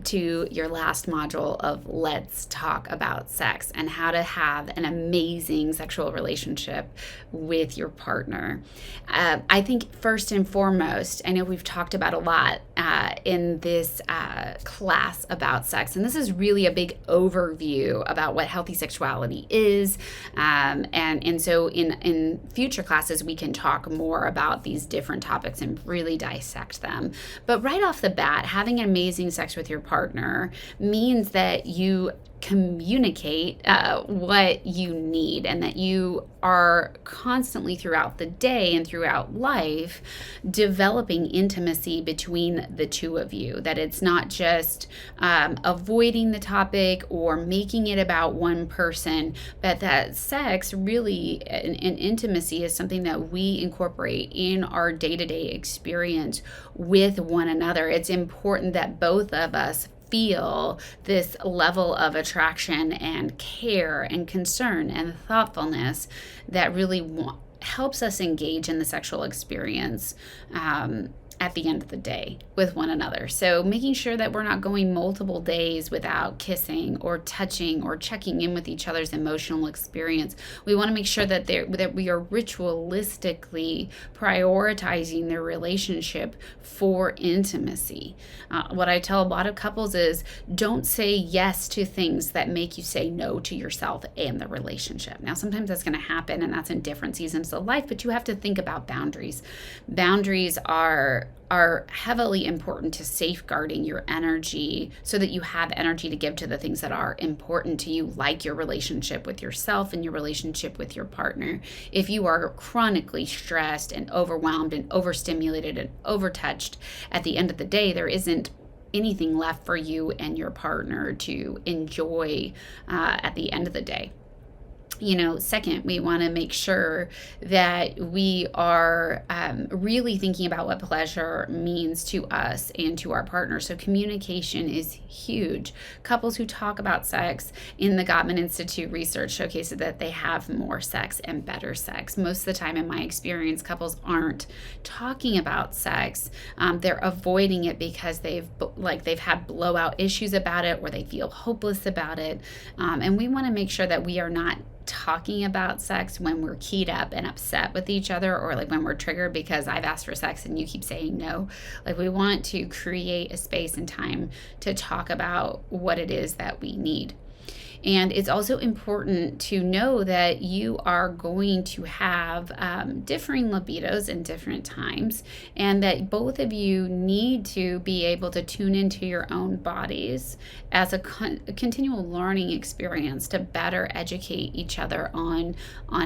to your last module of Let's Talk About Sex and how to have an amazing sexual relationship with your partner. I think first and foremost, I know we've talked about a lot in this class about sex, and this is really a big overview about what healthy sexuality is. And so in future classes, we can talk more about these different topics and really dissect them. But right off the bat, having amazing sex with your partner means that you communicate what you need, and that you are constantly throughout the day and throughout life developing intimacy between the two of you, that it's not just avoiding the topic or making it about one person, but that sex really and intimacy is something that we incorporate in our day-to-day experience with one another. It's important that both of us feel this level of attraction and care and concern and thoughtfulness that really helps us engage in the sexual experience at the end of the day with one another. So making sure that we're not going multiple days without kissing or touching or checking in with each other's emotional experience. We want to make sure that we are ritualistically prioritizing their relationship for intimacy. What I tell a lot of couples is don't say yes to things that make you say no to yourself and the relationship. Now, sometimes that's going to happen, and that's in different seasons of life, but you have to think about boundaries. Boundaries are heavily important to safeguarding your energy so that you have energy to give to the things that are important to you, like your relationship with yourself and your relationship with your partner. If you are chronically stressed and overwhelmed and overstimulated and overtouched, at the end of the day, there isn't anything left for you and your partner to enjoy at the end of the day. Second, we want to make sure that we are really thinking about what pleasure means to us and to our partner. So communication is huge. Couples who talk about sex in the Gottman Institute research showcases that they have more sex and better sex. Most of the time, in my experience, couples aren't talking about sex. They're avoiding it because they've had blowout issues about it, or they feel hopeless about it. And we want to make sure that we are not talking about sex when we're keyed up and upset with each other, or like when we're triggered because I've asked for sex and you keep saying no. Like, we want to create a space and time to talk about what it is that we need. And it's also important to know that you are going to have differing libidos in different times, and that both of you need to be able to tune into your own bodies as a continual learning experience to better educate each other on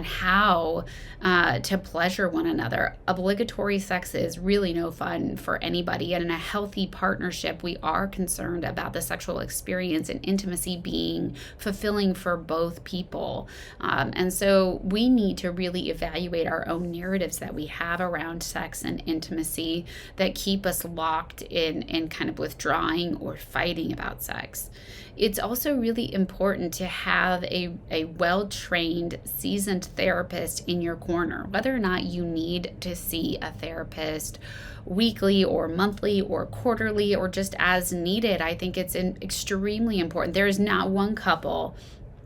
how to pleasure one another. Obligatory sex is really no fun for anybody, and in a healthy partnership, we are concerned about the sexual experience and intimacy being fulfilling for both people. And so we need to really evaluate our own narratives that we have around sex and intimacy that keep us locked in kind of withdrawing or fighting about sex. It's also really important to have a well-trained, seasoned therapist in your corner, whether or not you need to see a therapist weekly or monthly or quarterly or just as needed. I think it's extremely important. There is not one couple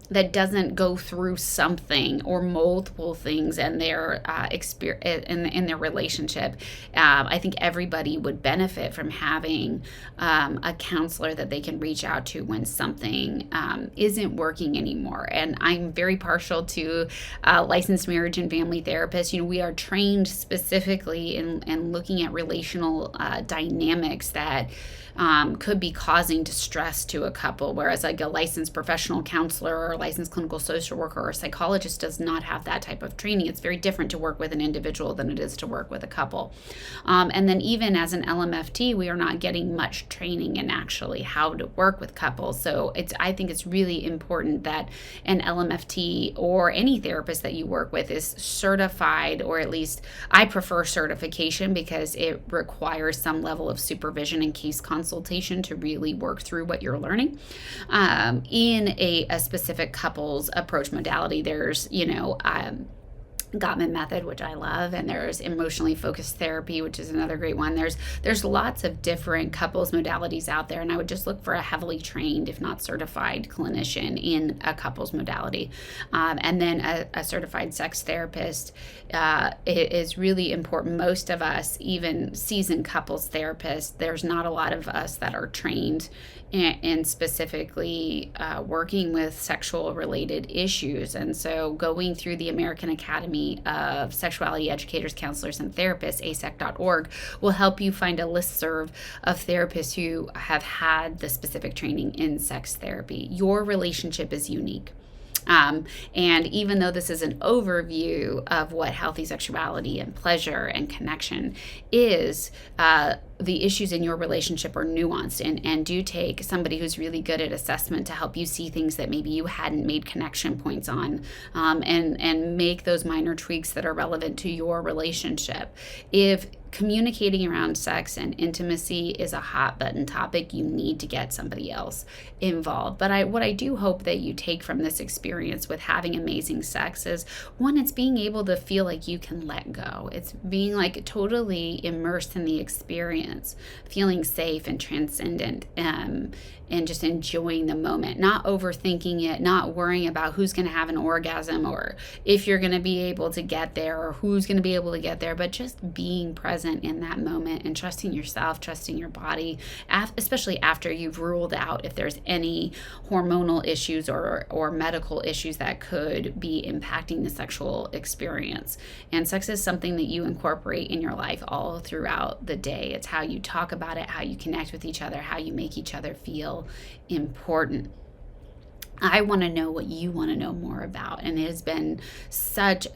that doesn't go through something or multiple things in their experience in their relationship. I think everybody would benefit from having a counselor that they can reach out to when something isn't working anymore. And I'm very partial to licensed marriage and family therapists. We are trained specifically in looking at relational dynamics that could be causing distress to a couple, whereas like a licensed professional counselor or a licensed clinical social worker or psychologist does not have that type of training. It's very different to work with an individual than it is to work with a couple. And then even as an LMFT, we are not getting much training in actually how to work with couples. So I think it's really important that an LMFT or any therapist that you work with is certified, or at least I prefer certification because it requires some level of supervision and case consultation to really work through what you're learning. In a specific couple's approach modality, there's, Gottman method, which I love, and there's emotionally focused therapy, which is another great one. There's lots of different couples modalities out there, and I would just look for a heavily trained, if not certified, clinician in a couples modality, and then a certified sex therapist. It is really important. Most of us, even seasoned couples therapists, there's not a lot of us that are trained in specifically working with sexual related issues. And so going through the American Academy of Sexuality Educators, Counselors, and Therapists, asec.org, will help you find a listserv of therapists who have had the specific training in sex therapy. Your relationship is unique. And even though this is an overview of what healthy sexuality and pleasure and connection is, the issues in your relationship are nuanced and do take somebody who's really good at assessment to help you see things that maybe you hadn't made connection points on, and make those minor tweaks that are relevant to your relationship. If communicating around sex and intimacy is a hot button topic, you need to get somebody else involved. But what I do hope that you take from this experience with having amazing sex is, one, it's being able to feel like you can let go. It's being like totally immersed in the experience, feeling safe and transcendent, and just enjoying the moment, not overthinking it, not worrying about who's going to have an orgasm or if you're going to be able to get there or who's going to be able to get there, but just being present in that moment and trusting yourself, trusting your body, especially after you've ruled out if there's any hormonal issues or medical issues that could be impacting the sexual experience. And sex is something that you incorporate in your life all throughout the day. It's how you talk about it, how you connect with each other, how you make each other feel important. I want to know what you want to know more about, and it has been such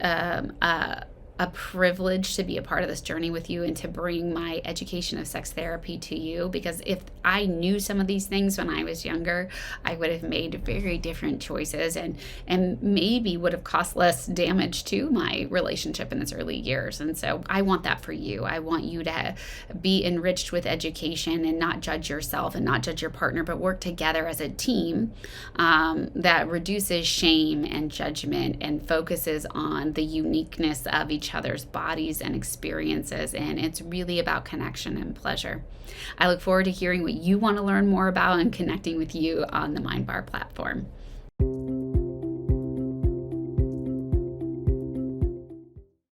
a privilege to be a part of this journey with you and to bring my education of sex therapy to you, because if I knew some of these things when I was younger, I would have made very different choices and maybe would have caused less damage to my relationship in its early years. And so I want that for you. I want you to be enriched with education and not judge yourself and not judge your partner, but work together as a team that reduces shame and judgment and focuses on the uniqueness of each other's bodies and experiences. And it's really about connection and pleasure. I look forward to hearing what you want to learn more about and connecting with you on the Mindbar platform.